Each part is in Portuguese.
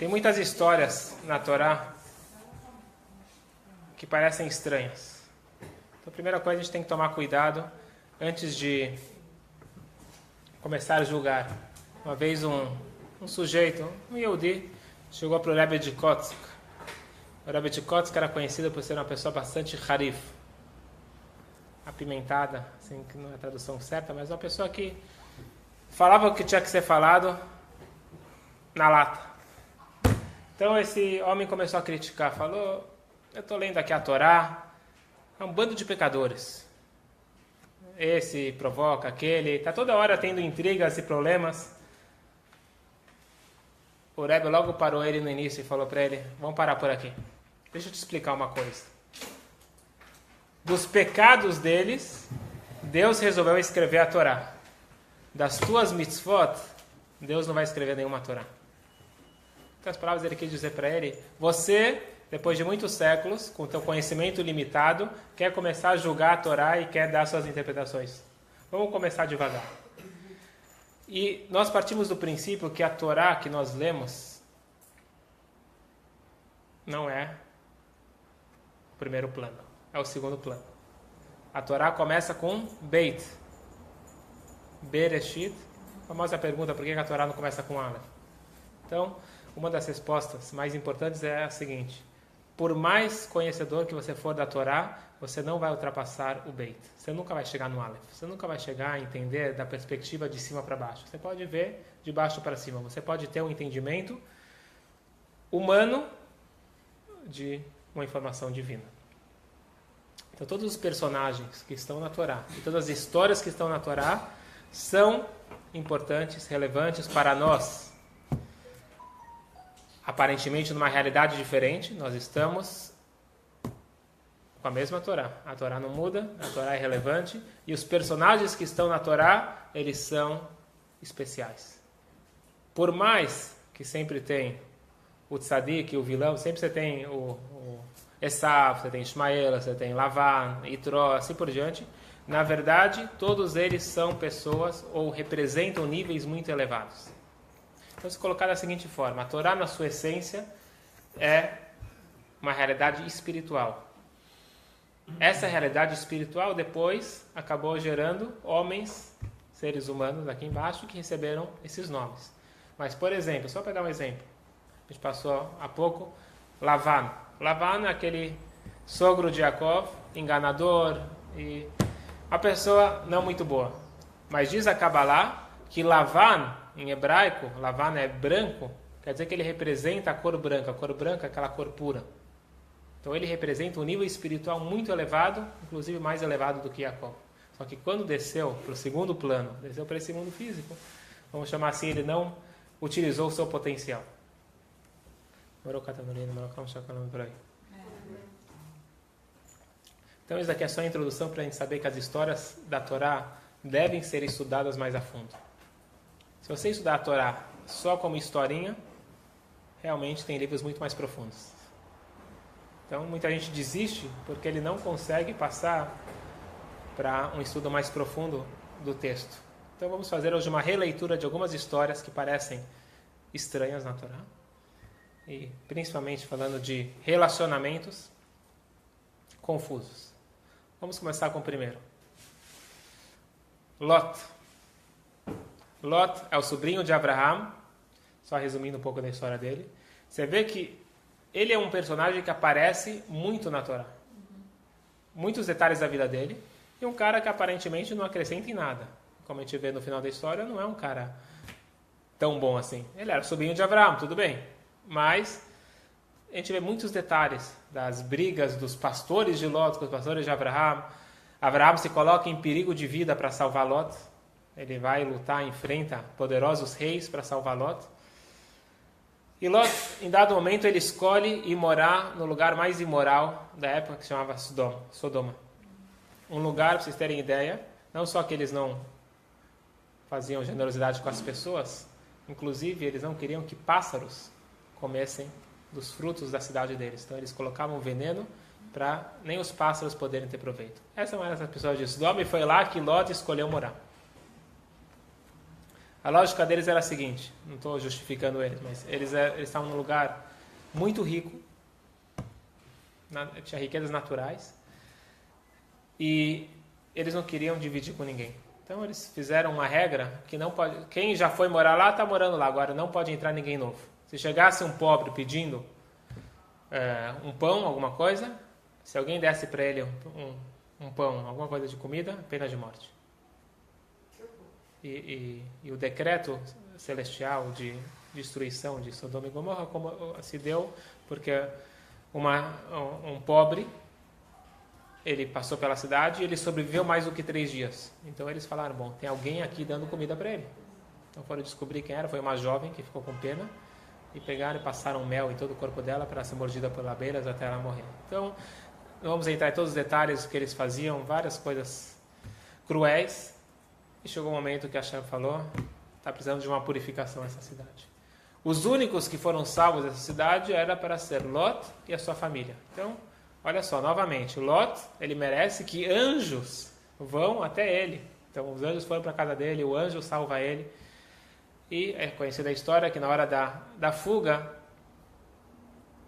Tem muitas histórias na Torá que parecem estranhas. Então, a primeira coisa, a gente tem que tomar cuidado antes de começar a julgar. Uma vez um sujeito, um Yehudi, chegou para o Rebbe de Kotsk. O Rebbe de Kotsk era conhecido por ser uma pessoa bastante harif, apimentada, assim, que não é a tradução certa, mas uma pessoa que falava o que tinha que ser falado na lata. Então esse homem começou a criticar, falou: eu estou lendo aqui a Torá, é um bando de pecadores. Esse provoca aquele, está toda hora tendo intrigas e problemas. O Rebbe logo parou ele no início e falou para ele: vamos parar por aqui. Deixa eu te explicar uma coisa. Dos pecados deles, Deus resolveu escrever a Torá. Das tuas mitzvot, Deus não vai escrever nenhuma Torá. Em outras palavras, ele quis dizer para ele: você, depois de muitos séculos, com o teu conhecimento limitado, quer começar a julgar a Torá e quer dar suas interpretações. Vamos começar devagar. E nós partimos do princípio que a Torá que nós lemos não é o primeiro plano, é o segundo plano. A Torá começa com Beit, Bereshit. A famosa pergunta: por que a Torá não começa com Aleph? Então, uma das respostas mais importantes é a seguinte: por mais conhecedor que você for da Torá, você não vai ultrapassar o Beit. Você nunca vai chegar no Aleph. Você nunca vai chegar a entender da perspectiva de cima para baixo. Você pode ver de baixo para cima. Você pode ter um entendimento humano de uma informação divina. Então, todos os personagens que estão na Torá e todas as histórias que estão na Torá são importantes, relevantes para nós. Aparentemente, numa realidade diferente, nós estamos com a mesma Torá. A Torá não muda, a Torá é relevante, e os personagens que estão na Torá, eles são especiais. Por mais que sempre tem o tzadik, o vilão, sempre você tem o Esav, você tem Ishmael, você tem Lavan, Itró, assim por diante. Na verdade, todos eles são pessoas ou representam níveis muito elevados. Então, se colocar da seguinte forma: a Torá, na sua essência, é uma realidade espiritual. Essa realidade espiritual depois acabou gerando homens, seres humanos aqui embaixo, que receberam esses nomes. Mas, por exemplo, só para dar um exemplo, a gente passou há pouco, Lavan. Lavan é aquele sogro de Jacob, enganador e uma pessoa não muito boa. Mas diz a Kabbalah que Lavan, em hebraico, Lavan é branco, quer dizer que ele representa a cor branca. A cor branca é aquela cor pura. Então ele representa um nível espiritual muito elevado, inclusive mais elevado do que Jacob. Só que quando desceu para o segundo plano, desceu para esse mundo físico, vamos chamar assim, ele não utilizou o seu potencial. Então isso aqui é só a introdução para a gente saber que as histórias da Torá devem ser estudadas mais a fundo. Se você estudar a Torá só como historinha, realmente tem livros muito mais profundos. Então muita gente desiste porque ele não consegue passar para um estudo mais profundo do texto. Então vamos fazer hoje uma releitura de algumas histórias que parecem estranhas na Torá. E principalmente falando de relacionamentos confusos. Vamos começar com o primeiro. Lot. Lot é o sobrinho de Abraham. Só resumindo um pouco da história dele. Você vê que ele é um personagem que aparece muito na Torá. Muitos detalhes da vida dele. E um cara que aparentemente não acrescenta em nada. Como a gente vê no final da história, não é um cara tão bom assim. Ele era sobrinho de Abraham, tudo bem. Mas a gente vê muitos detalhes das brigas dos pastores de Lot com os pastores de Abraham. Abraham se coloca em perigo de vida para salvar Lot. Ele vai lutar, enfrenta poderosos reis para salvar Lot. E Lot, em dado momento, ele escolhe ir morar no lugar mais imoral da época, que se chamava Sodoma. Um lugar, para vocês terem ideia, não só que eles não faziam generosidade com as pessoas, inclusive eles não queriam que pássaros comessem dos frutos da cidade deles. Então eles colocavam veneno para nem os pássaros poderem ter proveito. Essa é uma dessas pessoas de Sodoma, e foi lá que Lot escolheu morar. A lógica deles era a seguinte, não estou justificando eles, mas eles estavam num lugar muito rico, tinha riquezas naturais, e eles não queriam dividir com ninguém. Então eles fizeram uma regra que não pode, quem já foi morar lá está morando lá, agora não pode entrar ninguém novo. Se chegasse um pobre pedindo um pão, alguma coisa, se alguém desse para ele um pão, alguma coisa de comida, pena de morte. E o decreto celestial de destruição de Sodoma e Gomorra se deu porque um pobre, ele passou pela cidade e ele sobreviveu mais do que 3 dias. Então eles falaram, bom, tem alguém aqui dando comida para ele. Então foram descobrir quem era, foi uma jovem que ficou com pena, e pegaram e passaram mel em todo o corpo dela para ela ser mordida por abelhas até ela morrer. Então, não vamos entrar em todos os detalhes do que eles faziam, várias coisas cruéis, e chegou o momento que a Hashem falou, está precisando de uma purificação essa cidade. Os únicos que foram salvos dessa cidade era para ser Lot e a sua família. Então, olha só, novamente, Lot, ele merece que anjos vão até ele. Então, os anjos foram para a casa dele, o anjo salva ele. E é conhecida a história que na hora da fuga,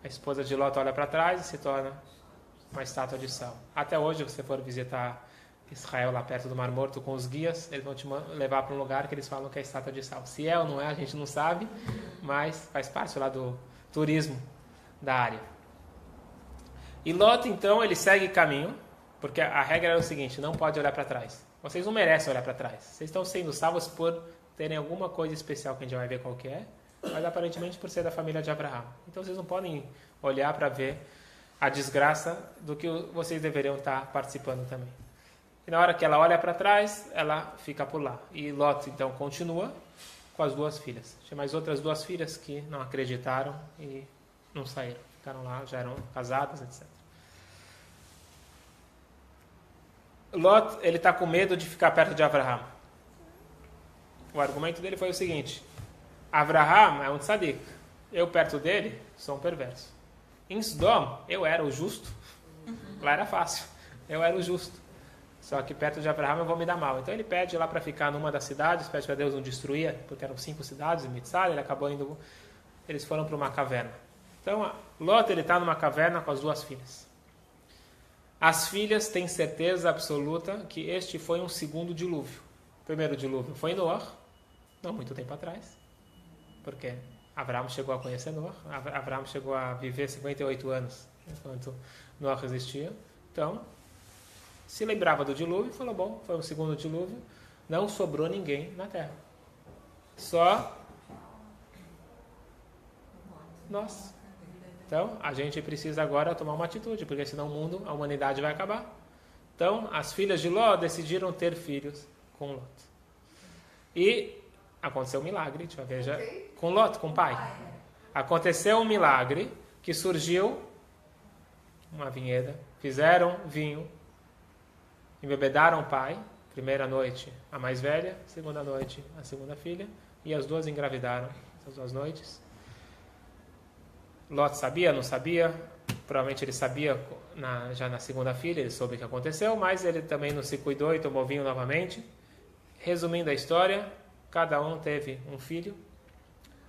a esposa de Lot olha para trás e se torna uma estátua de sal. Até hoje, se você for visitar Israel lá perto do Mar Morto com os guias, eles vão te levar para um lugar que eles falam que é estátua de sal. Se é ou não é, a gente não sabe, mas faz parte lá do turismo da área. E Lot, então, ele segue caminho, porque a regra era o seguinte, não pode olhar para trás. Vocês não merecem olhar para trás. Vocês estão sendo salvos por terem alguma coisa especial que a gente vai ver qual que é, mas aparentemente por ser da família de Abraão. Então vocês não podem olhar para ver a desgraça do que vocês deveriam estar participando também. E na hora que ela olha para trás, ela fica por lá. E Lot então continua com as 2 filhas. Tinha mais outras 2 filhas que não acreditaram e não saíram. Ficaram lá, já eram casadas, etc. Lot, ele está com medo de ficar perto de Abraão. O argumento dele foi o seguinte, Abraham é um tzadik, eu perto dele sou um perverso. Em Sodom, eu era o justo, lá era fácil, eu era o justo. Só que perto de Abraham eu vou me dar mal. Então ele pede lá para ficar numa das cidades, pede para Deus não destruir, porque eram 5 cidades, em Mitzar, ele acabou indo, eles foram para uma caverna. Então Lot, ele está numa caverna com as 2 filhas. As filhas têm certeza absoluta que este foi um segundo dilúvio. O primeiro dilúvio foi Noé, não muito tempo atrás, porque Abraão chegou a conhecer Noé, Abraão chegou a viver 58 anos enquanto Noé existia. Então, se lembrava do dilúvio e falou, bom, foi um segundo dilúvio, não sobrou ninguém na terra. Só nós. Então, a gente precisa agora tomar uma atitude, porque senão o mundo, a humanidade vai acabar. Então, as filhas de Ló decidiram ter filhos com Lot. E aconteceu um milagre, deixa eu ver já, com Lot, com o pai. Aconteceu um milagre que surgiu uma vinheda, fizeram vinho, embebedaram o pai, primeira noite a mais velha, segunda noite a segunda filha, e as 2 engravidaram essas 2 noites. Lot sabia, não sabia, provavelmente ele sabia já na segunda filha, ele soube o que aconteceu, mas ele também não se cuidou e tomou vinho novamente. Resumindo a história, cada um teve um filho.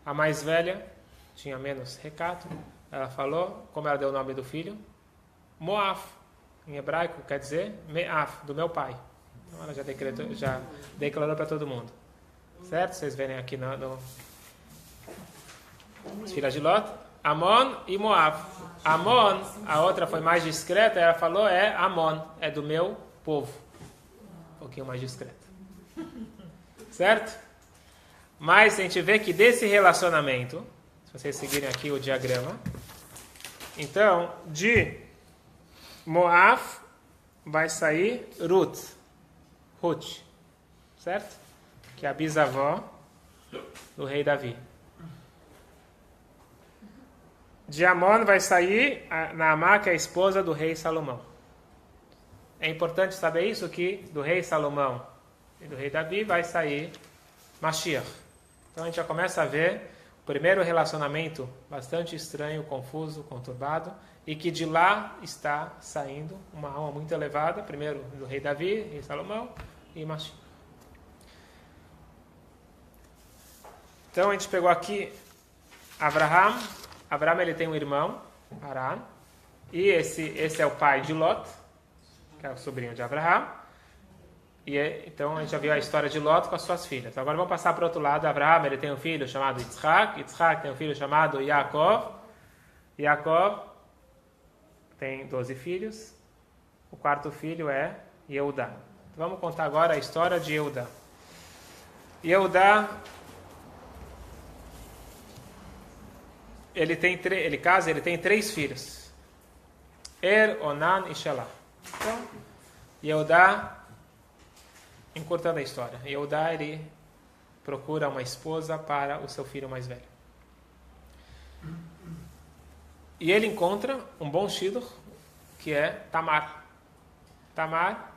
A mais velha tinha menos recato, ela falou, como ela deu o nome do filho? Moaf, em hebraico quer dizer Meaf, do meu pai. Então ela já declarou para todo mundo. Certo? Vocês verem aqui as filhas de Lot. Amon e Moab. Amon, a outra foi mais discreta, ela falou, Amon, é do meu povo. Um pouquinho mais discreta. Certo? Mas a gente vê que desse relacionamento, se vocês seguirem aqui o diagrama, então, de Moab vai sair Ruth, certo? Que é a bisavó do rei Davi. De Amon vai sair Naamá, que é a esposa do rei Salomão. É importante saber isso, que do rei Salomão e do rei Davi vai sair Mashiach. Então a gente já começa a ver o primeiro relacionamento bastante estranho, confuso, conturbado, e que de lá está saindo uma alma muito elevada, primeiro do rei Davi, rei Salomão, e Mashiach. Então a gente pegou aqui Abraham. Abraham ele tem um irmão, Haran. E esse é o pai de Lot, que é o sobrinho de Abraham. Então a gente já viu a história de Lot com as suas filhas. Agora vamos passar para o outro lado. Abraham ele tem um filho chamado Yitzhak. Yitzhak tem um filho chamado Yaakov. Yaakov tem 12 filhos. O quarto filho é Yehudá. Então, vamos contar agora a história de Yehudá. Yehudá, ele tem 3 filhos. Onan e Shelah. Então, Yehudá, encurtando a história, Yehudá ele procura uma esposa para o seu filho mais velho. E ele encontra um bom shidduch, que é Tamar. Tamar,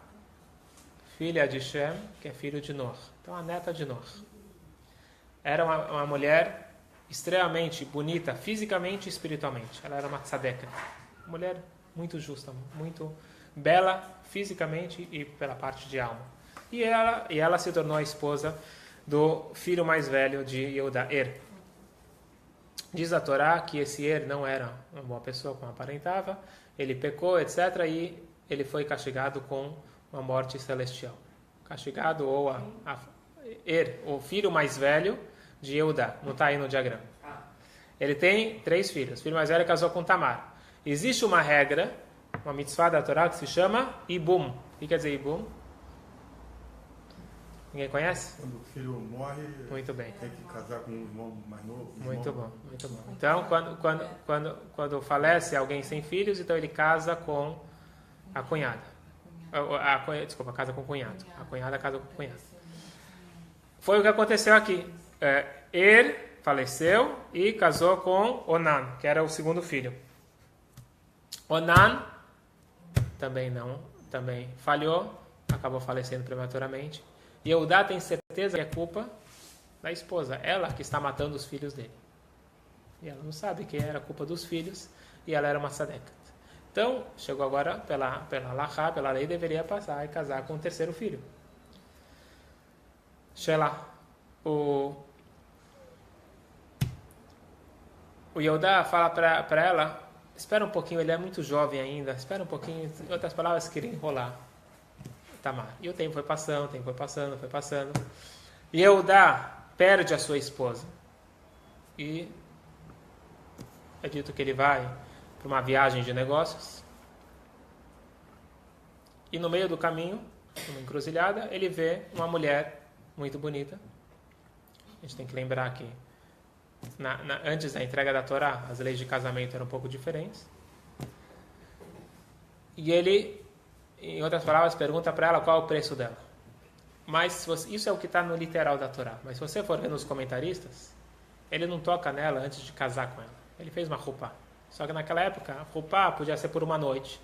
filha de Shem, que é filho de Noah. Então, a neta de Noah. Era uma mulher extremamente bonita, fisicamente e espiritualmente. Ela era uma tzadeka. Uma mulher muito justa, muito bela, fisicamente e pela parte de alma. E ela se tornou a esposa do filho mais velho de Yehudá, Diz a Torá que esse não era uma boa pessoa, como aparentava. Ele pecou, etc. E ele foi castigado com uma morte celestial. Castigado, ou o filho mais velho de Yehudá. Não está aí no diagrama. Ele tem 3 filhos. O filho mais velho casou com Tamar. Existe uma regra, uma mitzvah da Torá que se chama Ibum. O que quer dizer Ibum? Ninguém conhece? Quando o filho morre, muito bem, tem que casar com um irmão mais novo. Muito bom, muito bom. Então, quando falece alguém sem filhos, então ele casa com a cunhada. Desculpa, casa com o cunhado. A cunhada casa com o cunhado. Foi o que aconteceu aqui. Faleceu e casou com Onan, que era o segundo filho. Onan também falhou, acabou falecendo prematuramente. E Yehudá tem certeza que é culpa da esposa, ela que está matando os filhos dele. E ela não sabe que era culpa dos filhos e ela era uma tzadeka. Então, chegou agora pela halachá, pela lei, deveria passar e casar com o terceiro filho. Shelah. O Yehudá fala para ela, espera um pouquinho, ele é muito jovem ainda, espera um pouquinho, em outras palavras, queria enrolar Tamar. E o tempo foi passando. E Yehudá perde a sua esposa. E é dito que ele vai para uma viagem de negócios. E no meio do caminho, numa encruzilhada, ele vê uma mulher muito bonita. A gente tem que lembrar que antes da entrega da Torá, as leis de casamento eram um pouco diferentes. E ele, em outras palavras, pergunta para ela qual é o preço dela. Mas isso é o que está no literal da Torá. Mas se você for ver nos comentaristas, ele não toca nela antes de casar com ela. Ele fez uma rupá. Só que naquela época, a rupá podia ser por uma noite,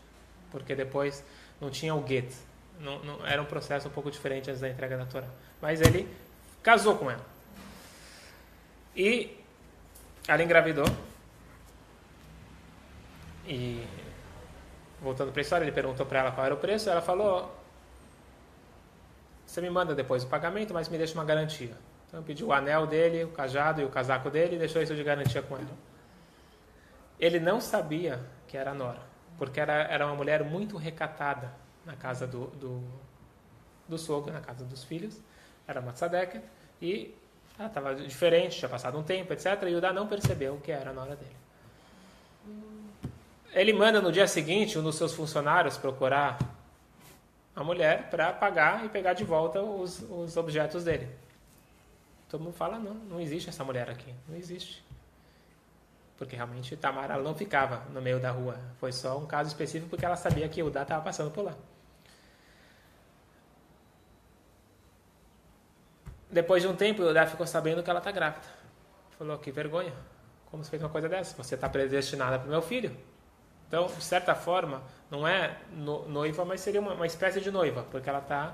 porque depois não tinha o get. Não, era um processo um pouco diferente antes da entrega da Torá. Mas ele casou com ela. E ela engravidou. E voltando para a história, ele perguntou para ela qual era o preço. Ela falou: você me manda depois o pagamento, mas me deixa uma garantia. Então pediu o anel dele, o cajado e o casaco dele e deixou isso de garantia com ela. Ele não sabia que era nora, porque era uma mulher muito recatada na casa do sogro, na casa dos filhos. Era uma tzadeka e ela estava diferente, tinha passado um tempo, etc. E Yehudá não percebeu que era a nora dele. Ele manda no dia seguinte um dos seus funcionários procurar a mulher para pagar e pegar de volta os objetos dele. Todo mundo fala: não existe essa mulher aqui, não existe. Porque realmente Tamar ela não ficava no meio da rua. Foi só um caso específico porque ela sabia que Yehudá estava passando por lá. Depois de um tempo, Yehudá ficou sabendo que ela está grávida. Falou: que vergonha, como você fez uma coisa dessa? Você está predestinada para o meu filho. Então, de certa forma, não é noiva, mas seria uma espécie de noiva, porque ela está...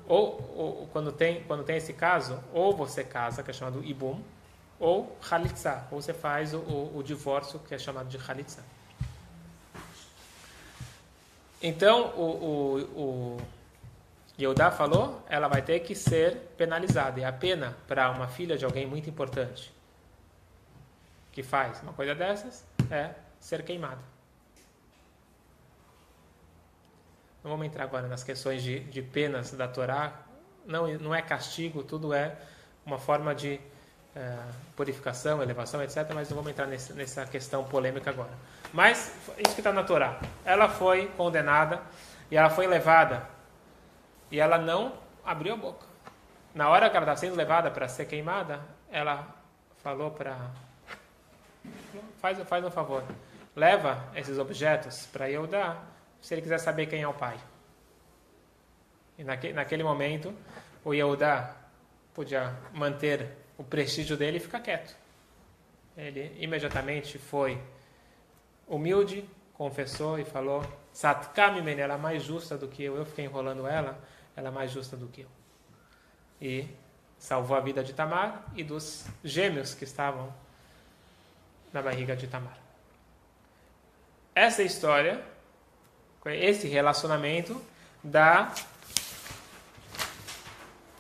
Ou quando tem esse caso, ou você casa, que é chamado Ibum, ou Halitza, ou você faz o divórcio, que é chamado de Halitza. Então, Yehudá falou, ela vai ter que ser penalizada. E a pena para uma filha de alguém muito importante que faz uma coisa dessas é ser queimada. Não vamos entrar agora nas questões de penas da Torá. Não é castigo, tudo é uma forma de purificação, elevação, etc. Mas não vamos entrar nessa questão polêmica agora. Mas isso que está na Torá. Ela foi condenada e ela foi levada e ela não abriu a boca. Na hora que ela está sendo levada para ser queimada, ela falou para... Faz um favor. Leva esses objetos para Yehudá, se ele quiser saber quem é o pai. E naquele momento, o Yehudá podia manter o prestígio dele e ficar quieto. Ele imediatamente foi humilde, confessou e falou: Satka mimene, ela é mais justa do que eu fiquei enrolando ela é mais justa do que eu. E salvou a vida de Tamar e dos gêmeos que estavam na barriga de Tamar. Essa história, esse relacionamento, dá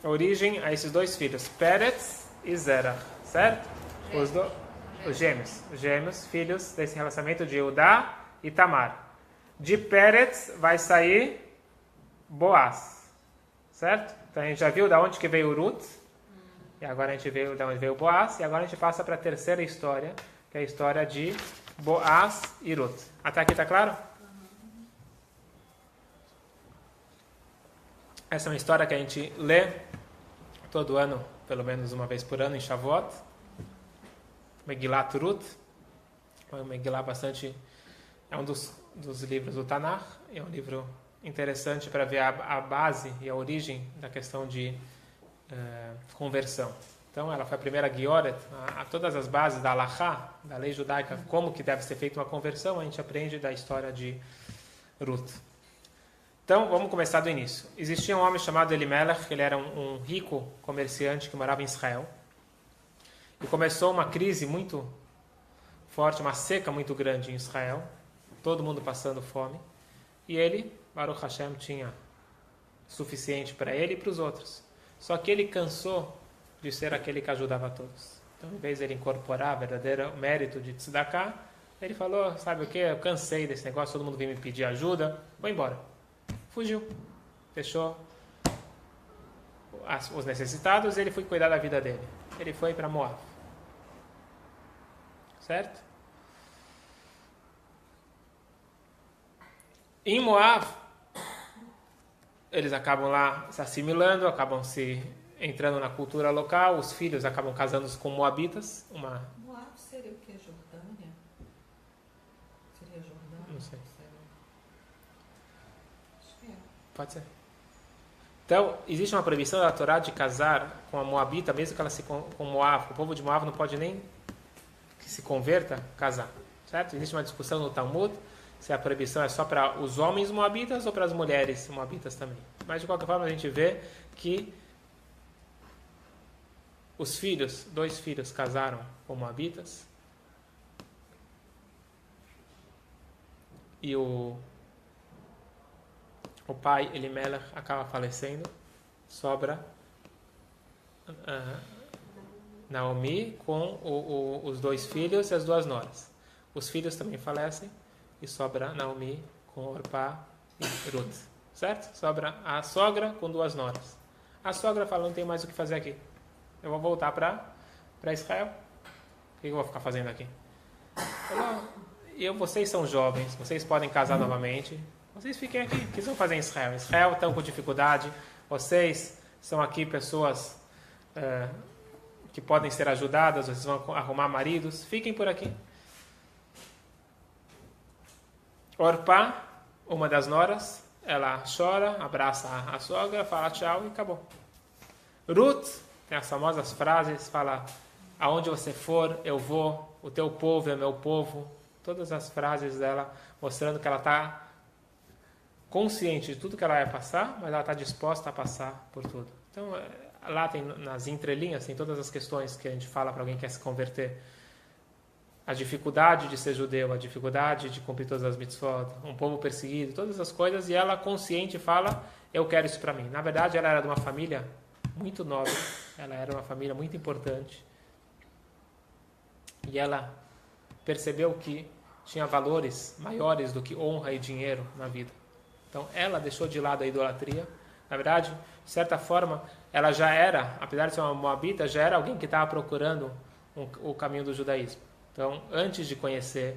origem a esses dois filhos, Peretz e Zerach, certo? Os gêmeos, filhos desse relacionamento de Yehudá e Tamar. De Peretz vai sair Boaz, certo? Então a gente já viu de onde que veio Ruth, e agora a gente viu de onde veio Boaz, e agora a gente passa para a terceira história, que é a história de Boaz e Ruth. Até aqui está claro? Essa é uma história que a gente lê todo ano, pelo menos uma vez por ano, em Shavuot. Megillat Ruth. É um Megillah bastante... É um dos livros do Tanakh. É um livro interessante para ver a base e a origem da questão de conversão. Então, ela foi a primeira Gioret. A todas as bases da Halachá, da lei judaica, como que deve ser feita uma conversão, a gente aprende da história de Ruth. Então, vamos começar do início. Existia um homem chamado Elimelech, que ele era um rico comerciante que morava em Israel. E começou uma crise muito forte, uma seca muito grande em Israel. Todo mundo passando fome. E ele, Baruch Hashem, tinha suficiente para ele e para os outros. Só que ele cansou de ser aquele que ajudava todos. Então, em vez de ele incorporar o verdadeiro mérito de tzedakah, ele falou, sabe o que? Eu cansei desse negócio, todo mundo vem me pedir ajuda, vou embora. Fugiu, deixou os necessitados e ele foi cuidar da vida dele. Ele foi para Moab. Certo? Em Moab, eles acabam lá se assimilando, acabam se entrando na cultura local, os filhos acabam casando com moabitas. Moab seria o que? Jordânia? Seria Jordânia? Não sei. Acho que é. Pode ser. Então, existe uma proibição da Torá de casar com a moabita, mesmo que ela se com Moab. O povo de Moab não pode nem que se converta, casar. Certo? Existe uma discussão no Talmud se a proibição é só para os homens moabitas ou para as mulheres moabitas também. Mas, de qualquer forma, a gente vê que os dois filhos casaram com moabitas e o pai, Elimelech, acaba falecendo. Sobra Naomi com os dois filhos e as duas noras. Os filhos também falecem e sobra Naomi com Orpá e Ruth. Certo? Sobra a sogra com duas noras. A sogra fala, não tem mais o que fazer aqui. Eu vou voltar para Israel. O que eu vou ficar fazendo aqui? Vocês são jovens, vocês podem casar novamente. Vocês fiquem aqui. O que vocês vão fazer em Israel? Israel estão com dificuldade. Vocês são aqui pessoas que podem ser ajudadas. Vocês vão arrumar maridos. Fiquem por aqui. Orpá, uma das noras, ela chora, abraça a sogra, fala tchau e acabou. Ruth tem as famosas frases, fala, aonde você for, eu vou, o teu povo é meu povo. Todas as frases dela mostrando que ela está consciente de tudo que ela vai passar, mas ela está disposta a passar por tudo. Então, lá tem, nas entrelinhas, tem todas as questões que a gente fala para alguém que quer se converter. A dificuldade de ser judeu, a dificuldade de cumprir todas as mitzvot, um povo perseguido, todas as coisas, e ela consciente fala, eu quero isso para mim. Na verdade, ela era de uma família muito nobre, ela era uma família muito importante. E ela percebeu que tinha valores maiores do que honra e dinheiro na vida. Então, ela deixou de lado a idolatria. Na verdade, de certa forma, ela já era, apesar de ser uma moabita, já era alguém que estava procurando o caminho do judaísmo. Então, antes de conhecer,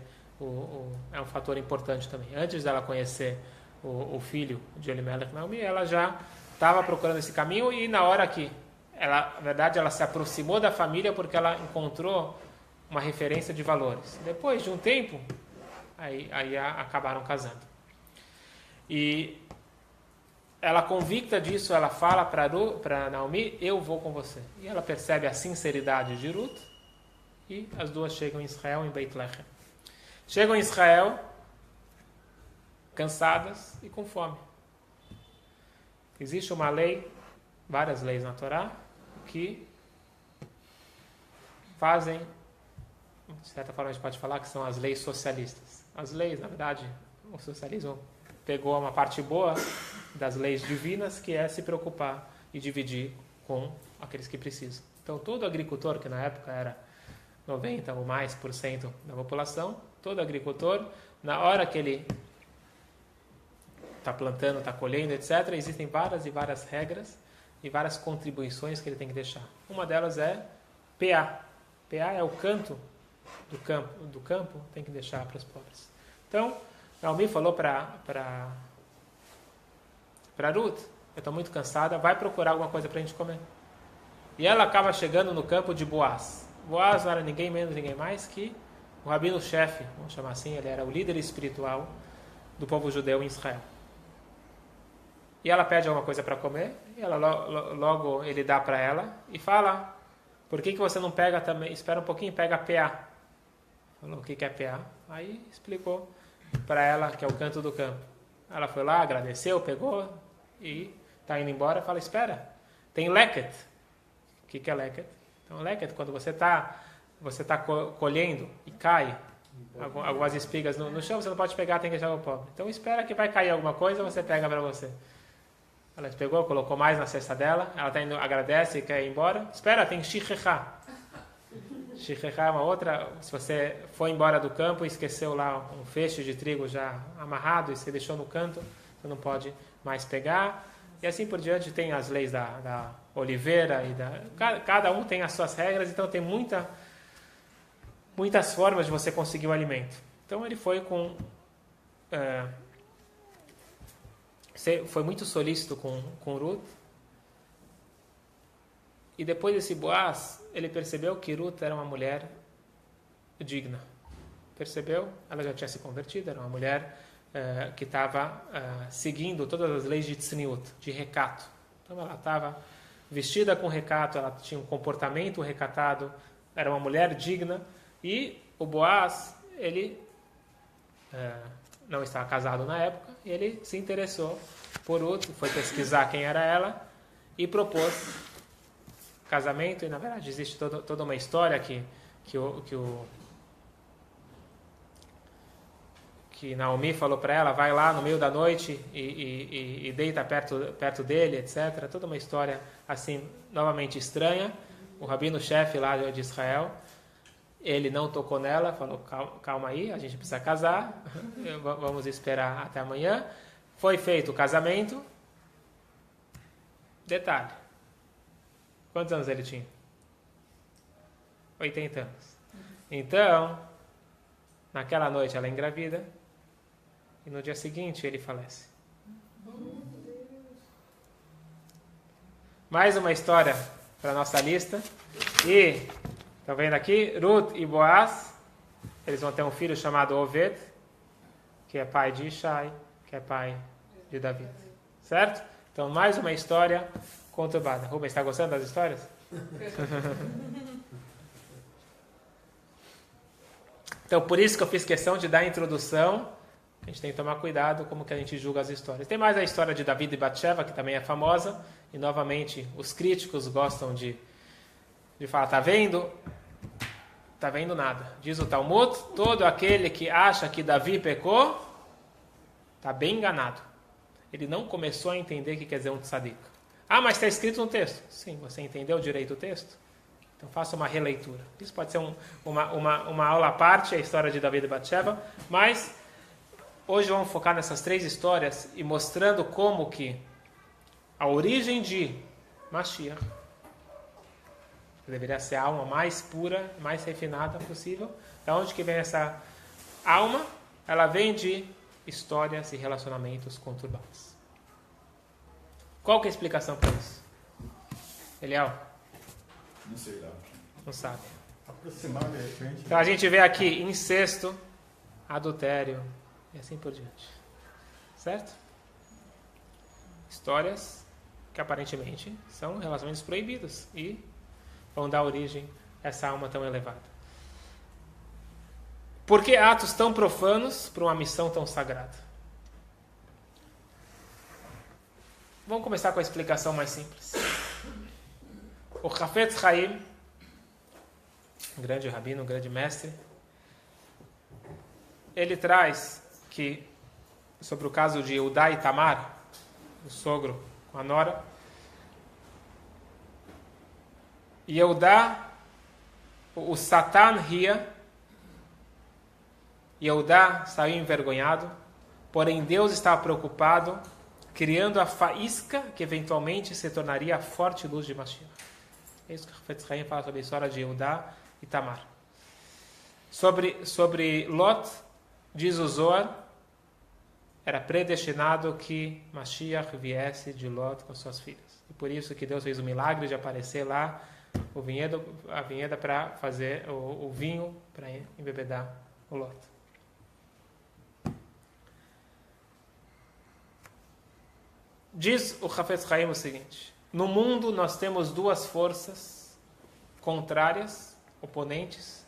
é um fator importante também, antes dela conhecer o filho de Elimelech, Naomi, ela já estava procurando esse caminho, e na hora que, na verdade, ela se aproximou da família porque ela encontrou uma referência de valores. Depois de um tempo, aí acabaram casando. E ela, convicta disso, ela fala para Naomi, eu vou com você. E ela percebe a sinceridade de Ruth, e as duas chegam em Israel, em Beit Lehem. Chegam em Israel, cansadas e com fome. Existe uma lei, várias leis na Torá, que fazem, de certa forma a gente pode falar que são as leis socialistas. As leis, na verdade, o socialismo pegou uma parte boa das leis divinas, que é se preocupar e dividir com aqueles que precisam. Então, todo agricultor, que na época era 90% ou mais por cento da população, todo agricultor, na hora que ele está plantando, está colhendo, etc., existem várias e várias regras e várias contribuições que ele tem que deixar. Uma delas é PA. PA é o canto do campo, tem que deixar para os pobres. Então, Naomi falou para Ruth, eu estou muito cansada, vai procurar alguma coisa para a gente comer. E ela acaba chegando no campo de Boaz. Boaz não era ninguém menos, ninguém mais que o rabino-chefe, vamos chamar assim, ele era o líder espiritual do povo judeu em Israel. E ela pede alguma coisa para comer, e ela logo ele dá para ela e fala, por que você não pega também, espera um pouquinho e pega PA. Falou, o que é PA? Aí explicou para ela que é o canto do campo. Ela foi lá, agradeceu, pegou e está indo embora. Fala, espera, tem leket. O que é leket? Então, leket, quando você está colhendo e cai algumas espigas no chão, você não pode pegar, tem que deixar o pobre. Então, espera que vai cair alguma coisa, você pega para você. Ela pegou, colocou mais na cesta dela, ela está indo, agradece e quer ir embora. Espera, tem shichechá. Shichechá é uma outra, se você foi embora do campo e esqueceu lá um feixe de trigo já amarrado e você deixou no canto, você não pode mais pegar. E assim por diante, tem as leis da oliveira, e cada um tem as suas regras, então tem muitas formas de você conseguir o alimento. Então ele foi foi muito solícito com Ruth. E depois desse Boaz, ele percebeu que Ruth era uma mulher digna. Percebeu? Ela já tinha se convertido, era uma mulher que estava seguindo todas as leis de tzniut, de recato. Então ela estava vestida com recato, ela tinha um comportamento recatado, era uma mulher digna. E o Boaz, ele não estava casado na época, e ele se interessou por Ruth, foi pesquisar quem era ela e propôs casamento. E na verdade existe toda uma história que Naomi falou para ela, vai lá no meio da noite e deita perto dele, etc. Toda uma história assim, novamente estranha. O rabino-chefe lá de Israel, ele não tocou nela, falou, calma aí, a gente precisa casar, vamos esperar até amanhã. Foi feito o casamento. Detalhe, quantos anos ele tinha? 80 anos. Então, naquela noite ela é engravida, e no dia seguinte ele falece. Mais uma história para a nossa lista. E, estão vendo aqui? Ruth e Boaz, eles vão ter um filho chamado Oved, que é pai de Ishai, que é pai de Davi. Certo? Então, mais uma história conturbada. Rubens, está gostando das histórias? Então, por isso que eu fiz questão de dar a introdução. A gente tem que tomar cuidado como que a gente julga as histórias. Tem mais a história de Davi e Batsheva, que também é famosa. E, novamente, os críticos gostam de falar, tá vendo? Tá vendo nada. Diz o Talmud, todo aquele que acha que Davi pecou, está bem enganado. ele não começou a entender o que quer dizer um tzadik. Ah, mas está escrito no texto. Sim, você entendeu direito o texto? Então faça uma releitura. Isso pode ser uma aula à parte, a história de David e Batsheva, mas hoje vamos focar nessas 3 histórias e mostrando como que a origem de Mashiach, que deveria ser a alma mais pura, mais refinada possível. Da onde que vem essa alma? Ela vem de histórias e relacionamentos conturbados. Qual que é a explicação para isso? Eliel? Não sei lá. Não sabe. Aproximar de repente. Então a gente vê aqui incesto, adultério e assim por diante. Certo? Histórias que aparentemente são relacionamentos proibidos e vão dar origem a essa alma tão elevada. Por que atos tão profanos para uma missão tão sagrada? Vamos começar com a explicação mais simples. O Hafetz Haim, um grande rabino, um grande mestre, ele traz que, sobre o caso de Eudá e Tamar, o sogro com a nora, e Eudá, o Satan ria, e Eudá saiu envergonhado, porém Deus estava preocupado, criando a faísca que eventualmente se tornaria a forte luz de Mashiach. É isso que o Hafetz Haim fala sobre a história de Eudá e Tamar. Sobre Lot, diz o Zohar, era predestinado que Mashiach viesse de Lot com suas filhas. E por isso que Deus fez o milagre de aparecer lá a vinheta para fazer o vinho, para embebedar o Lot. Diz o Hafetz Haim o seguinte: no mundo nós temos 2 forças contrárias, oponentes,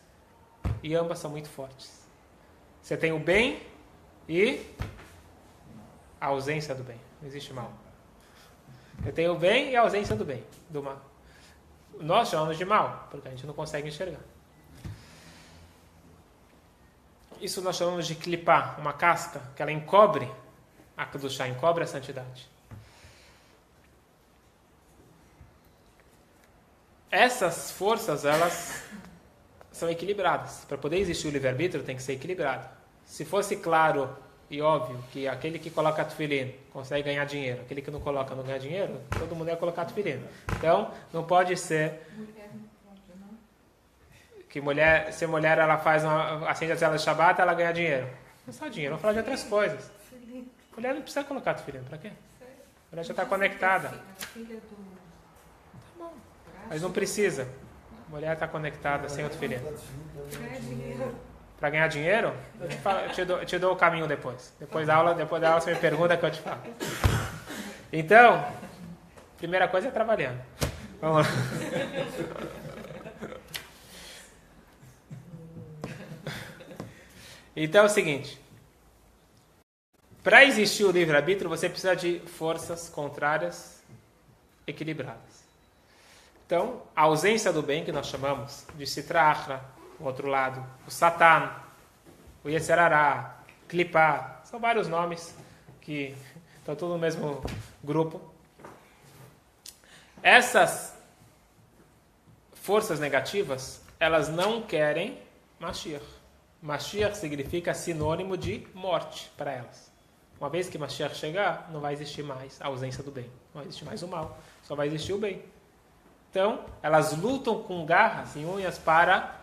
e ambas são muito fortes. Você tem o bem e a ausência do bem. Não existe mal. Você tem o bem e a ausência do bem, do mal. Nós chamamos de mal, porque a gente não consegue enxergar. Isso nós chamamos de clipar, uma casca, que ela encobre a Kedushá, encobre a santidade. Essas forças, elas são equilibradas. Para poder existir o livre-arbítrio, tem que ser equilibrado. Se fosse claro e óbvio que aquele que coloca tefilim consegue ganhar dinheiro, aquele que não coloca não ganha dinheiro, todo mundo ia colocar tefilim. Então, não pode ser que se mulher ela acende as velas de Shabbat, ela ganha dinheiro. Não é só dinheiro, vamos falar de outras coisas. Mulher não precisa colocar tefilim, para quê? A mulher já está conectada. Mas não precisa. A mulher está conectada sem outro filho. Para ganhar dinheiro? Eu te dou o caminho depois. Depois da aula você me pergunta que eu te falo. Então, primeira coisa é trabalhando. Vamos lá. Então é o seguinte. Para existir o livre-arbítrio, você precisa de forças contrárias equilibradas. Então, a ausência do bem, que nós chamamos de Sitra Achra, o outro lado, o Satan, o Yetzer Hará, Klipá, são vários nomes que estão todos no mesmo grupo. Essas forças negativas, elas não querem Mashiach. Mashiach significa sinônimo de morte para elas. Uma vez que Mashiach chegar, não vai existir mais a ausência do bem. Não vai existir mais o mal, só vai existir o bem. Então, elas lutam com garras e unhas para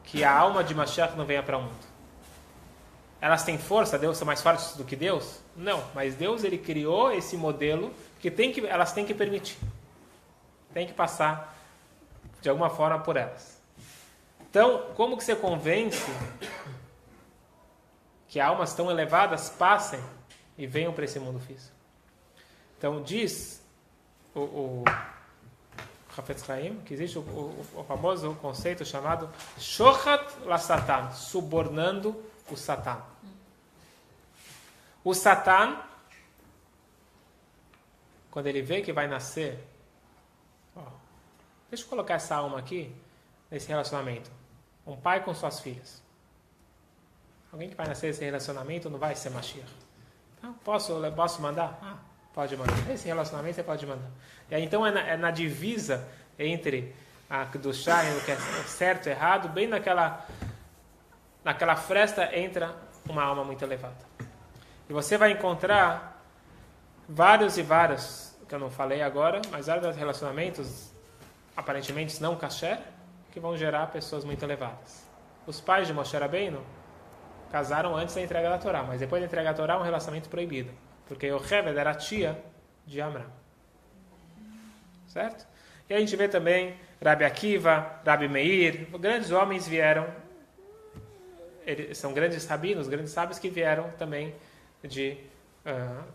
que a alma de Mashiach não venha para o mundo. Elas têm força? Deus são mais fortes do que Deus? Não, mas Deus ele criou esse modelo que elas têm que permitir. Tem que passar de alguma forma por elas. Então, como que você convence que almas tão elevadas passem e venham para esse mundo físico? Então, diz o Hafetz Haim, que existe o famoso conceito chamado Shochat la Satan, subornando o Satan. O Satan, quando ele vê que vai nascer, deixa eu colocar essa alma aqui, nesse relacionamento. Um pai com suas filhas. Alguém que vai nascer nesse relacionamento não vai ser Mashiach. Então, posso mandar? Pode mandar. Esse relacionamento você pode mandar. E aí, então é na divisa entre a Kedushá e o que é certo e errado, bem naquela fresta entra uma alma muito elevada. E você vai encontrar vários, que eu não falei agora, mas vários relacionamentos aparentemente não kasher, que vão gerar pessoas muito elevadas. Os pais de Moshe Rabbeinu casaram antes da entrega da Torá, mas depois da entrega da Torá é um relacionamento proibido, porque Yocheved era a tia de Amram. Certo? E a gente vê também Rabi Akiva, Rabi Meir, grandes homens vieram, eles são grandes rabinos, grandes sábios que vieram também de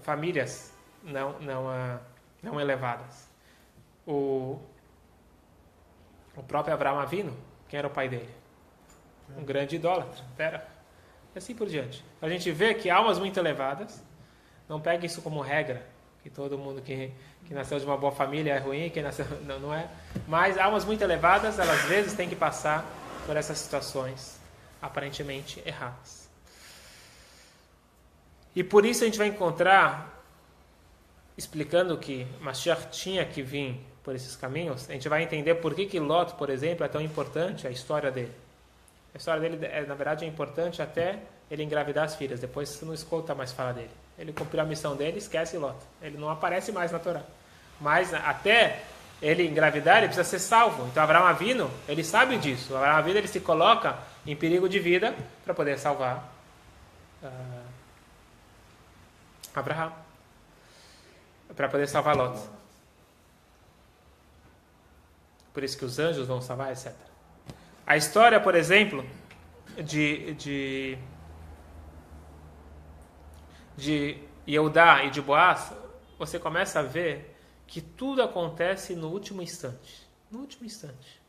famílias não elevadas. O próprio Avraham Avinu, quem era o pai dele? Um grande idólatra, e assim por diante. A gente vê que almas muito elevadas, não pegue isso como regra, que todo mundo que nasceu de uma boa família é ruim, quem nasceu não é. Mas almas muito elevadas, elas às vezes têm que passar por essas situações aparentemente erradas. E por isso a gente vai encontrar, explicando que Mashiach tinha que vir por esses caminhos, a gente vai entender por que Lot, por exemplo, é tão importante a história dele. A história dele, na verdade, é importante até ele engravidar as filhas. Depois você não escuta mais falar dele. Ele cumpriu a missão dele, esquece Lot. Ele não aparece mais na Torá. Mas até ele engravidar, ele precisa ser salvo. Então Avraham Avinu, ele sabe disso. Avraham Avinu, ele se coloca em perigo de vida para poder salvar Abraham. Para poder salvar Lot. Por isso que os anjos vão salvar, etc. A história, por exemplo, de Yehudá e de Boaz, você começa a ver que tudo acontece no último instante. No último instante.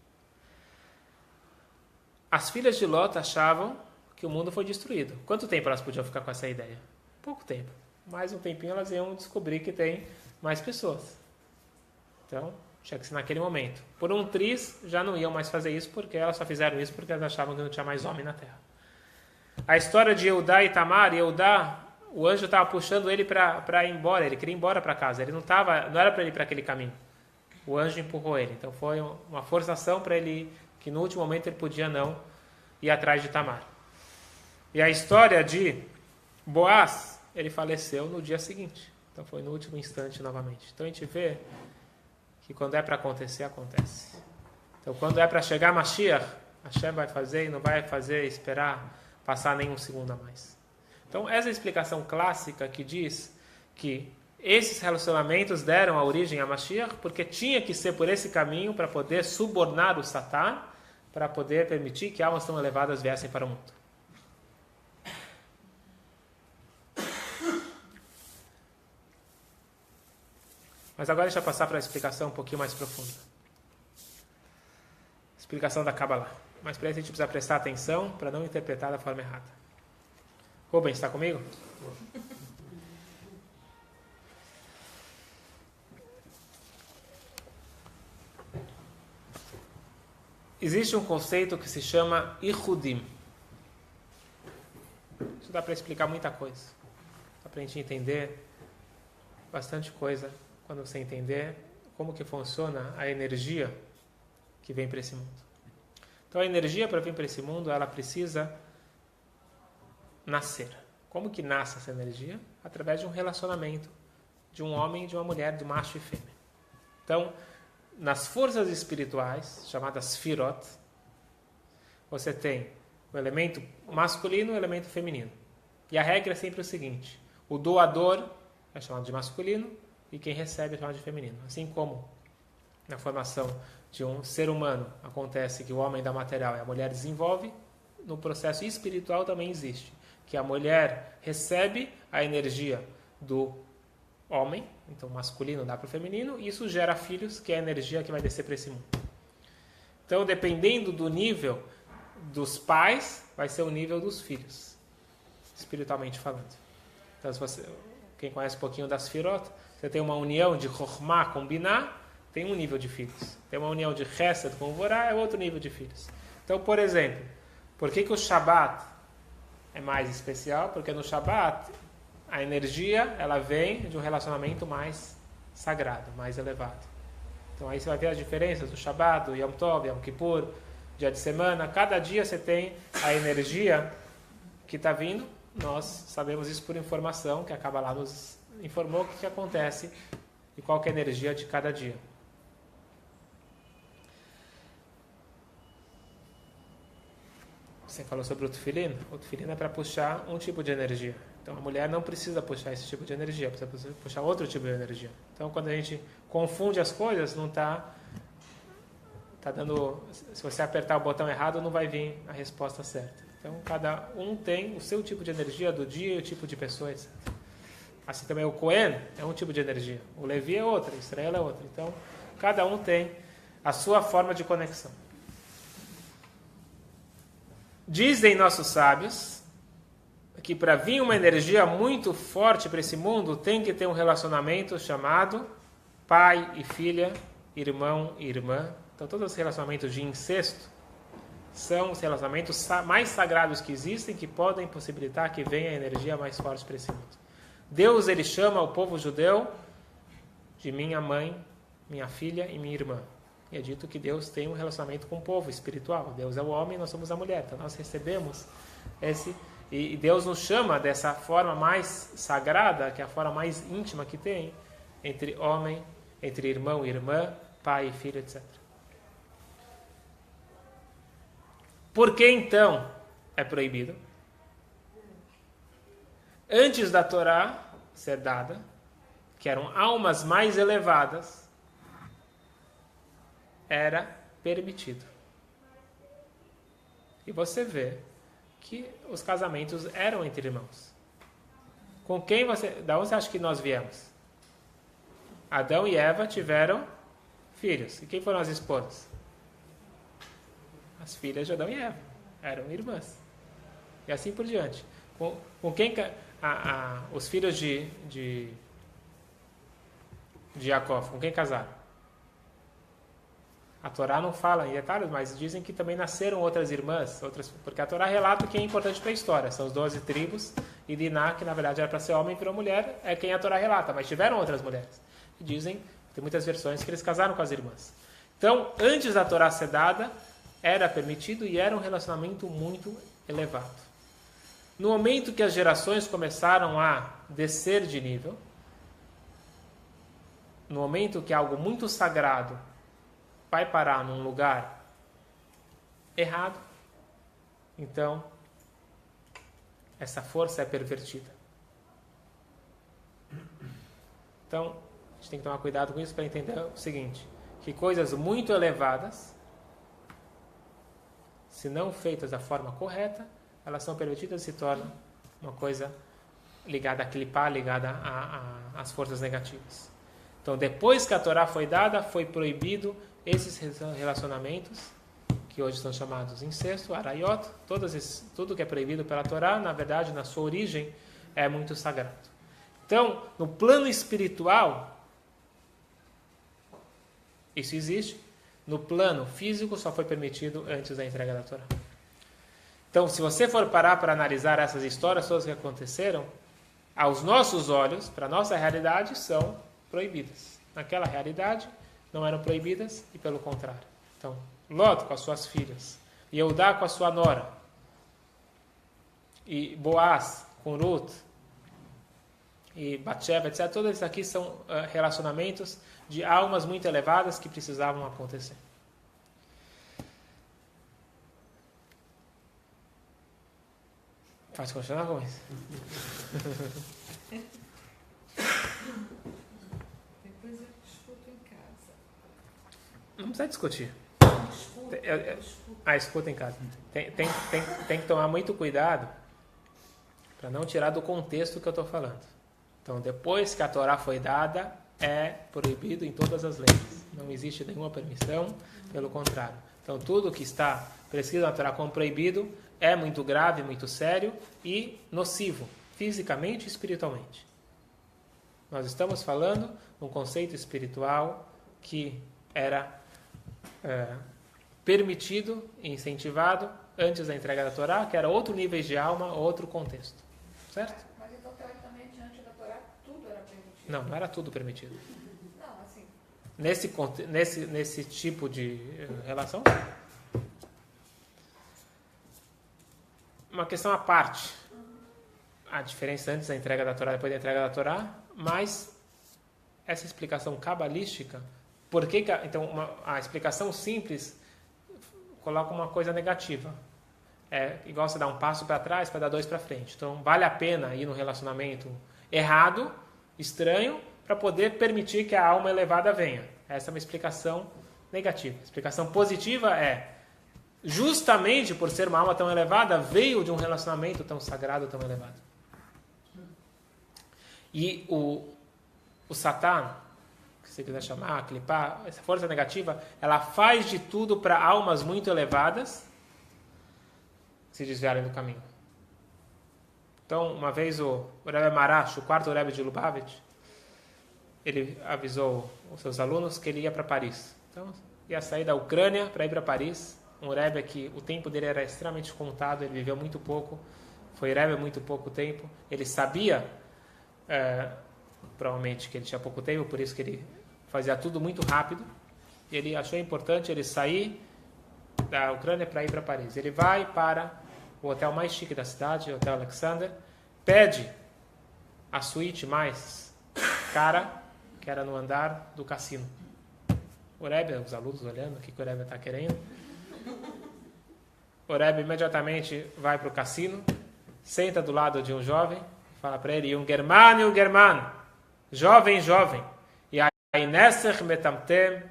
As filhas de Lot achavam que o mundo foi destruído. Quanto tempo elas podiam ficar com essa ideia? Pouco tempo. Mais um tempinho elas iam descobrir que tem mais pessoas. Então, tinha que ser naquele momento. Por um triz, já não iam mais fazer isso, porque elas só fizeram isso porque elas achavam que não tinha mais homem na terra. A história de Yehudá e Tamar, Yehudá, o anjo estava puxando ele para ir embora, ele queria ir embora para casa, ele não era para ele ir para aquele caminho. O anjo empurrou ele, então foi uma forçação para ele ir, que no último momento ele podia não ir atrás de Tamar. E a história de Boaz, ele faleceu no dia seguinte, então foi no último instante novamente. Então a gente vê que quando é para acontecer, acontece. Então quando é para chegar Mashiach, Hashem vai fazer e não vai fazer esperar passar nenhum segundo a mais. Então essa é a explicação clássica que diz que esses relacionamentos deram a origem a Mashiach porque tinha que ser por esse caminho para poder subornar o Satã, para poder permitir que almas tão elevadas viessem para o mundo. Mas agora deixa eu passar para a explicação um pouquinho mais profunda. Explicação da Kabbalah. Mas para isso a gente precisa prestar atenção para não interpretar da forma errada. Rubens, está comigo? Existe um conceito que se chama Ichudim. Isso dá para explicar muita coisa. Dá para a gente entender bastante coisa quando você entender como que funciona a energia que vem para esse mundo. Então a energia para vir para esse mundo, ela precisa nascer. Como que nasce essa energia? Através de um relacionamento de um homem e de uma mulher, de macho e fêmea. Então, nas forças espirituais, chamadas Sfirot, você tem o elemento masculino e o elemento feminino. E a regra é sempre o seguinte: o doador é chamado de masculino e quem recebe é chamado de feminino. Assim como na formação de um ser humano acontece que o homem dá material e a mulher desenvolve, no processo espiritual também existe, que a mulher recebe a energia do homem, então o masculino dá para o feminino, e isso gera filhos, que é a energia que vai descer para esse mundo. Então, dependendo do nível dos pais, vai ser o nível dos filhos, espiritualmente falando. Então, se você, quem conhece um pouquinho das Sfirot, você tem uma união de Chokhmah com Binah, tem um nível de filhos. Tem uma união de Chesed com Vorá, é outro nível de filhos. Então, por exemplo, por que o Shabat é mais especial? Porque no Shabat A energia, ela vem de um relacionamento mais sagrado, mais elevado. Então aí você vai ver as diferenças do Shabbat, do Yom Tov, Yom Kippur, dia de semana. Cada dia você tem a energia que está vindo. Nós sabemos isso por informação, que a Kabbalah nos informou o que acontece e qual que é a energia de cada dia. Você falou sobre o Tefilin. O Tefilin é para puxar um tipo de energia. Então a mulher não precisa puxar esse tipo de energia, precisa puxar outro tipo de energia. Então quando a gente confunde as coisas, não está dando... Se você apertar o botão errado, não vai vir a resposta certa. Então cada um tem o seu tipo de energia do dia e o tipo de pessoa, etc. Assim também o Cohen é um tipo de energia. O Levi é outra, o Israel é outra. Então cada um tem a sua forma de conexão. Dizem nossos sábios que para vir uma energia muito forte para esse mundo, tem que ter um relacionamento chamado pai e filha, irmão e irmã. Então todos os relacionamentos de incesto são os relacionamentos mais sagrados que existem, que podem possibilitar que venha a energia mais forte para esse mundo. Deus, ele chama o povo judeu de minha mãe, minha filha e minha irmã. E é dito que Deus tem um relacionamento com o povo espiritual. Deus é o homem, nós somos a mulher. Então nós recebemos esse... E Deus nos chama dessa forma mais sagrada, que é a forma mais íntima que tem, entre homem, entre irmão e irmã, pai e filho, etc. Por que então é proibido? Antes da Torá ser dada, que eram almas mais elevadas, era permitido. E você vê que os casamentos eram entre irmãos. Com quem da onde você acha que nós viemos? Adão e Eva tiveram filhos. E quem foram as esposas? As filhas de Adão e Eva. Eram irmãs. E assim por diante. Com quem os filhos de Jacó, com quem casaram? A Torá não fala em detalhes, mas dizem que também nasceram outras irmãs, porque a Torá relata o que é importante para a história. São os 12 tribos, e Diná, que na verdade era para ser homem, virou mulher, é quem a Torá relata, mas tiveram outras mulheres. E dizem, tem muitas versões, que eles casaram com as irmãs. Então, antes da Torá ser dada, era permitido e era um relacionamento muito elevado. No momento que as gerações começaram a descer de nível, no momento que algo muito sagrado vai parar num lugar errado, então essa força é pervertida. Então, a gente tem que tomar cuidado com isso para entender o seguinte, que coisas muito elevadas, se não feitas da forma correta, elas são pervertidas e se tornam uma coisa ligada a clipar, ligada às forças negativas. Então, depois que a Torá foi dada, foi proibido esses relacionamentos, que hoje são chamados incesto, arayot, tudo que é proibido pela Torá, na verdade, na sua origem, é muito sagrado. Então, no plano espiritual, isso existe. No plano físico, só foi permitido antes da entrega da Torá. Então, se você for parar para analisar essas histórias todas que aconteceram, aos nossos olhos, para a nossa realidade, são proibidas. Naquela realidade, não eram proibidas e pelo contrário. Então, Lot com as suas filhas, Yehudá com a sua nora, e Boaz com Ruth, e Batsheva, etc. Todos esses aqui são relacionamentos de almas muito elevadas que precisavam acontecer. Pode continuar com isso? Depois eu discuto em casa. Não precisa discutir. Discuto. Escuta em casa. Tem que tomar muito cuidado para não tirar do contexto que eu estou falando. Então, depois que a Torá foi dada, é proibido em todas as leis. Não existe nenhuma permissão, pelo contrário. Então, tudo que está prescrito na Torá como proibido é muito grave, muito sério e nocivo, fisicamente e espiritualmente. Nós estamos falando de um conceito espiritual que era permitido e incentivado antes da entrega da Torá, que era outro nível de alma, outro contexto. Certo? Mas então, teoricamente, Não era tudo permitido. Não, assim. Nesse tipo de relação, uma questão à parte. A diferença antes da entrega da Torá e depois da entrega da Torá, mas essa explicação cabalística, então a explicação simples coloca uma coisa negativa. É igual você dar um passo para trás para dar 2 para frente. Então vale a pena ir num relacionamento errado, estranho, para poder permitir que a alma elevada venha. Essa é uma explicação negativa. A explicação positiva é, justamente por ser uma alma tão elevada, veio de um relacionamento tão sagrado, tão elevado. E o Satã, que você quiser chamar, clipar, essa força negativa, ela faz de tudo para almas muito elevadas se desviarem do caminho. Então, uma vez o Rebbe Marash, o quarto Rebbe de Lubavitch, ele avisou os seus alunos que ele ia para Paris. Então, ia sair da Ucrânia para ir para Paris. Um Rebbe que o tempo dele era extremamente contado, ele viveu muito pouco, foi Rebbe muito pouco tempo. Ele sabia, provavelmente, que ele tinha pouco tempo, por isso que ele fazia tudo muito rápido. E ele achou importante ele sair da Ucrânia para ir para Paris. Ele vai para o hotel mais chique da cidade, o Hotel Alexander, pede a suíte mais cara, que era no andar do cassino. O Rebbe, os alunos olhando o que o Rebbe está querendo. O Rebbe imediatamente vai para o cassino, senta do lado de um jovem, fala para ele, um germano, jovem, e aí nesser metamtem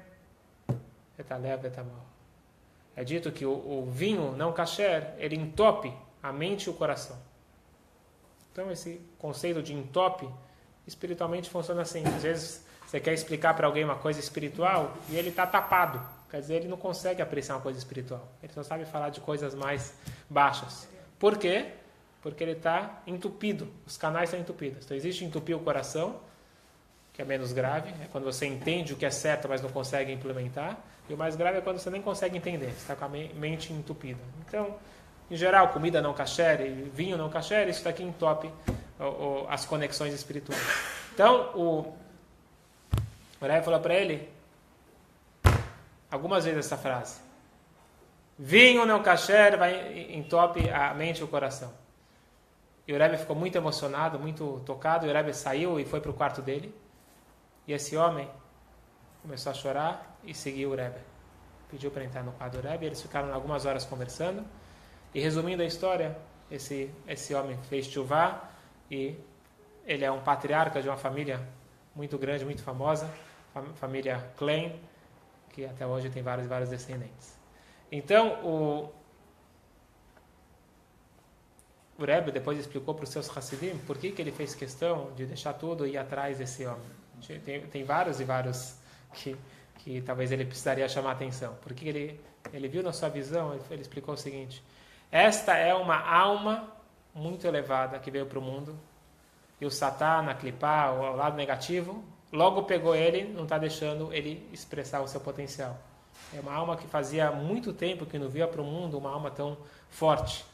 etalev etamol. É dito que o vinho não kasher, ele entope a mente e o coração. Então esse conceito de entope, espiritualmente funciona assim. Às vezes você quer explicar para alguém uma coisa espiritual e ele está tapado. Quer dizer, ele não consegue apreciar uma coisa espiritual. Ele só sabe falar de coisas mais baixas. Por quê? Porque ele está entupido. Os canais estão entupidos. Então existe entupir o coração, que é menos grave. É quando você entende o que é certo, mas não consegue implementar. E o mais grave é quando você nem consegue entender. Você está com a mente entupida. Então, em geral, comida não kasher, vinho não kasher, isso daqui entope as conexões espirituais. Então, o Rebbe falou para ele algumas vezes essa frase. Vinho não kasher vai entope a mente e o coração. E o Rebbe ficou muito emocionado, muito tocado. E o Rebbe saiu e foi para o quarto dele. E esse homem começou a chorar e seguiu o Rebbe. Pediu para entrar no quarto do Rebbe. Eles ficaram algumas horas conversando. E resumindo a história, esse homem fez tchuvá e ele é um patriarca de uma família muito grande, muito famosa, família Klein, que até hoje tem vários descendentes. Então, o Rebbe depois explicou para os seus Hassidim por que ele fez questão de deixar tudo e ir atrás desse homem. Tem vários que talvez ele precisaria chamar atenção. Porque ele viu na sua visão, ele explicou o seguinte: esta é uma alma muito elevada que veio para o mundo, e o Satã, a Klipá, o lado negativo, logo pegou ele, não está deixando ele expressar o seu potencial. É uma alma que fazia muito tempo que não via para o mundo uma alma tão forte.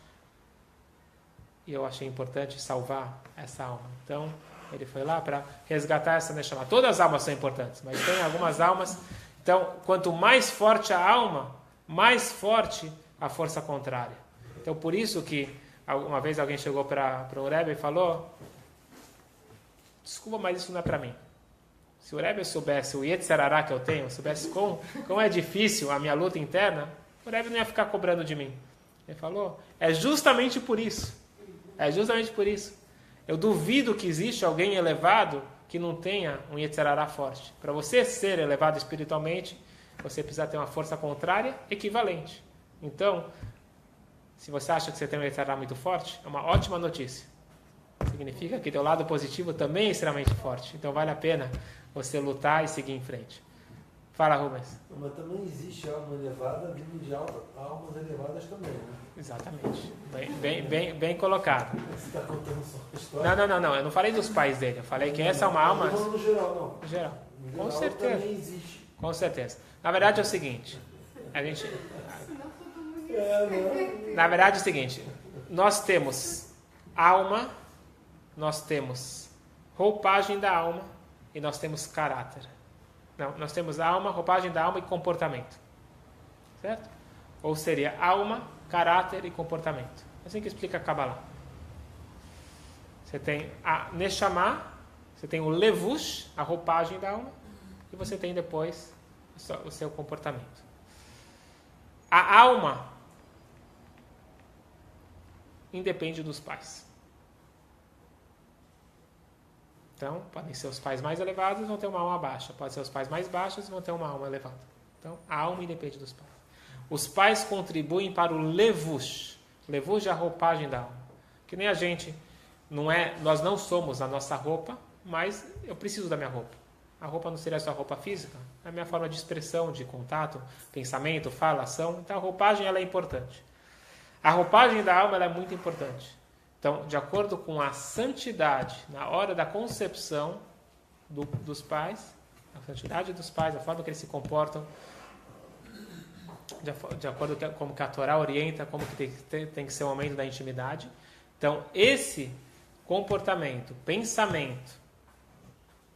E eu achei importante salvar essa alma. Então, ele foi lá para resgatar essa Neshama. Todas as almas são importantes, mas tem algumas almas. Então, quanto mais forte a alma, mais forte a força contrária. Então, por isso que uma vez alguém chegou para o Rebbe e falou: desculpa, mas isso não é para mim. Se o Rebbe soubesse o Yetzer Hará que eu tenho, soubesse como é difícil a minha luta interna, o Rebbe não ia ficar cobrando de mim. Ele falou: é justamente por isso. É justamente por isso. Eu duvido que existe alguém elevado que não tenha um Yetzer Hará forte. Para você ser elevado espiritualmente, você precisa ter uma força contrária equivalente. Então, se você acha que você tem um Yetzer Hará muito forte, é uma ótima notícia. Significa que teu lado positivo também é extremamente forte. Então vale a pena você lutar e seguir em frente. Fala, Rubens. Mas também existe alma elevada vindo de almas elevadas também, né? Exatamente. Bem colocado. Você está contando só a história? Não. Eu não falei dos pais dele. Eu falei que essa é uma alma... Não, no geral, não. No geral. No Com geral, certeza. também existe. Com certeza. Na verdade é o seguinte. Na verdade é o seguinte. Nós temos alma, nós temos roupagem da alma e nós temos caráter. Não, nós temos alma, roupagem da alma e comportamento. Certo? Ou seria alma, caráter e comportamento. Assim que explica a Kabbalah. Você tem a Neshama, você tem o Levush, a roupagem da alma, e você tem depois o seu comportamento. A alma independe dos pais. Então, podem ser os pais mais elevados, vão ter uma alma baixa. Podem ser os pais mais baixos, vão ter uma alma elevada. Então, a alma independe dos pais. Os pais contribuem para o levush. Levush é a roupagem da alma. Que nem a gente, nós não somos a nossa roupa, mas eu preciso da minha roupa. A roupa não seria só a roupa física, é a minha forma de expressão, de contato, pensamento, fala, ação. Então, a roupagem ela é importante. A roupagem da alma ela é muito importante. Então, de acordo com a santidade, na hora da concepção dos pais, a santidade dos pais, a forma que eles se comportam, de acordo com como que a Torá orienta, como que tem que ser o momento da intimidade. Então, esse comportamento, pensamento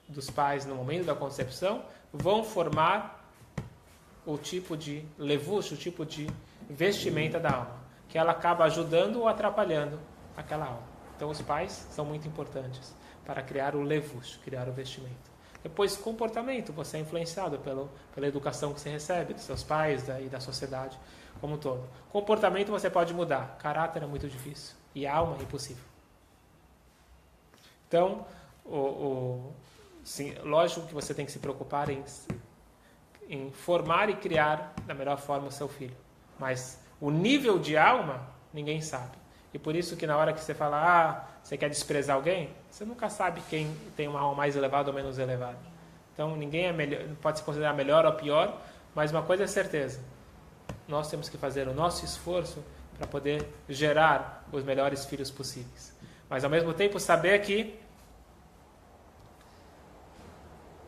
dos pais no momento da concepção vão formar o tipo de levush, o tipo de vestimenta da alma, que ela acaba ajudando ou atrapalhando aquela alma. Então, os pais são muito importantes para criar o levush, criar o vestimento. Depois, comportamento, você é influenciado pela educação que você recebe dos seus pais e da sociedade como um todo. Comportamento você pode mudar, caráter é muito difícil e a alma é impossível. Então, sim, lógico que você tem que se preocupar em formar e criar da melhor forma o seu filho. Mas o nível de alma, ninguém sabe. E por isso que na hora que você fala, você quer desprezar alguém, você nunca sabe quem tem uma alma mais elevada ou menos elevada. Então ninguém é melhor, pode se considerar melhor ou pior, mas uma coisa é certeza. Nós temos que fazer o nosso esforço para poder gerar os melhores filhos possíveis. Mas ao mesmo tempo saber que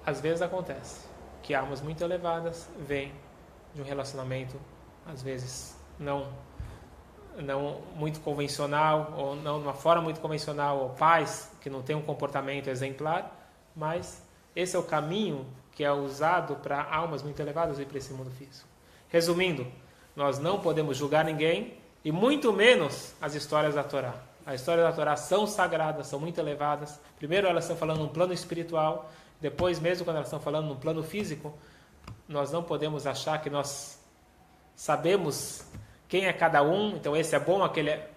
às vezes acontece que almas muito elevadas vêm de um relacionamento, às vezes não muito convencional, ou não de uma forma muito convencional, ou pais que não têm um comportamento exemplar, mas esse é o caminho que é usado para almas muito elevadas e para esse mundo físico. Resumindo, nós não podemos julgar ninguém, e muito menos as histórias da Torá. As histórias da Torá são sagradas, são muito elevadas. Primeiro elas estão falando num plano espiritual, depois mesmo quando elas estão falando num plano físico, nós não podemos achar que nós sabemos quem é cada um, então esse é bom, aquele é...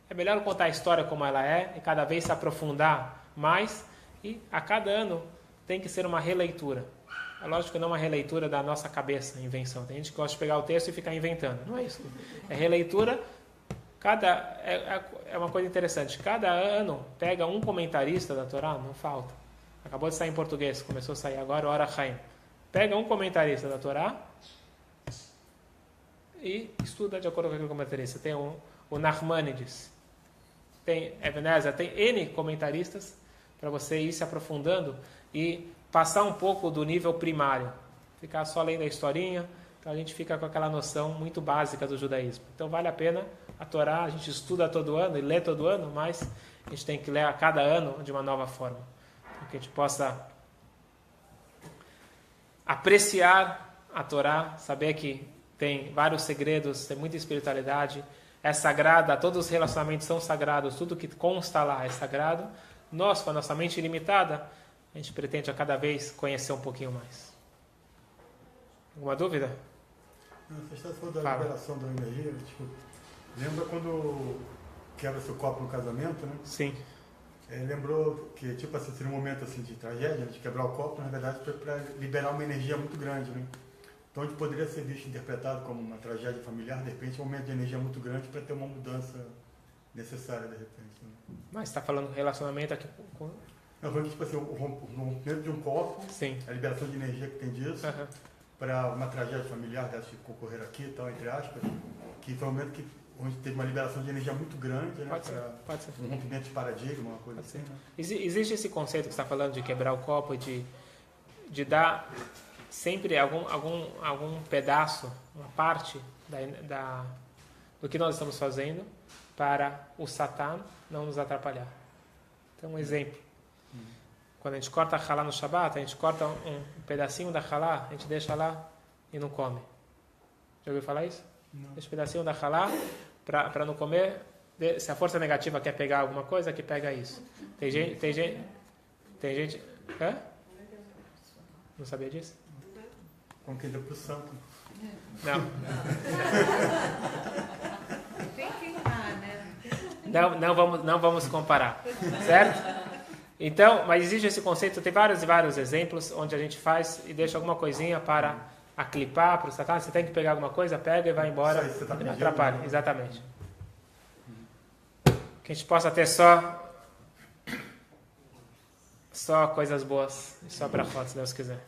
É melhor contar a história como ela é, e cada vez se aprofundar mais, e a cada ano tem que ser uma releitura. É lógico que não é uma releitura da nossa cabeça, invenção. Tem gente que gosta de pegar o texto e ficar inventando. Não é isso. É releitura, é uma coisa interessante. Cada ano pega um comentarista da Torá, não falta. Acabou de sair em português, começou a sair agora, Ora Chaim. Pega um comentarista da Torá e estuda de acordo com aquele comentarista. Tem o Nachmanides, tem Ebenezer, tem N comentaristas para você ir se aprofundando e passar um pouco do nível primário. Ficar só lendo a historinha, então a gente fica com aquela noção muito básica do judaísmo. Então vale a pena a Torá, a gente estuda todo ano e lê todo ano, mas a gente tem que ler a cada ano de uma nova forma. Para que a gente possa apreciar a Torá, saber que tem vários segredos, tem muita espiritualidade, é sagrada, todos os relacionamentos são sagrados, tudo que consta lá é sagrado. Nós, com a nossa mente ilimitada, a gente pretende a cada vez conhecer um pouquinho mais. Alguma dúvida? Você está falando da liberação da energia, tipo, lembra quando quebra seu copo no casamento, né? Sim. Lembrou que, tipo assim, seria um momento assim, de tragédia, de quebrar o copo, na verdade, foi para liberar uma energia muito grande, né? Então, onde poderia ser visto, interpretado como uma tragédia familiar, de repente, um momento de energia muito grande para ter uma mudança necessária, de repente. Né? Mas está falando relacionamento aqui com... Não, foi tipo assim, o rompimento de um copo, Sim. A liberação de energia que tem disso, para uma tragédia familiar dessa que ocorrer aqui e tal, entre aspas, que foi um momento onde teve uma liberação de energia muito grande, né? Pode ser. Um rompimento de paradigma, uma coisa assim. Né? Existe esse conceito que você está falando de quebrar o copo, de dar sempre algum pedaço, uma parte do que nós estamos fazendo para o Satã não nos atrapalhar. Então, um exemplo. Quando a gente corta a halá no Shabat, a gente corta um pedacinho da halá, a gente deixa lá e não come. Já ouviu falar isso? Não. Deixa um pedacinho da halá para não comer. Se a força negativa quer pegar alguma coisa, que pega isso. Tem gente... Hã? Não sabia disso? Como quem deu pro santo. Não. Tem que queimar, né? Não vamos comparar, certo? Então, mas existe esse conceito, tem vários e vários exemplos onde a gente faz e deixa alguma coisinha para aclipar, para o Satanás. Você tem que pegar alguma coisa, pega e vai embora. Isso aí, você tá Não pedindo, atrapalha, né? exatamente. Que a gente possa ter só coisas boas, só para fotos, se Deus quiser.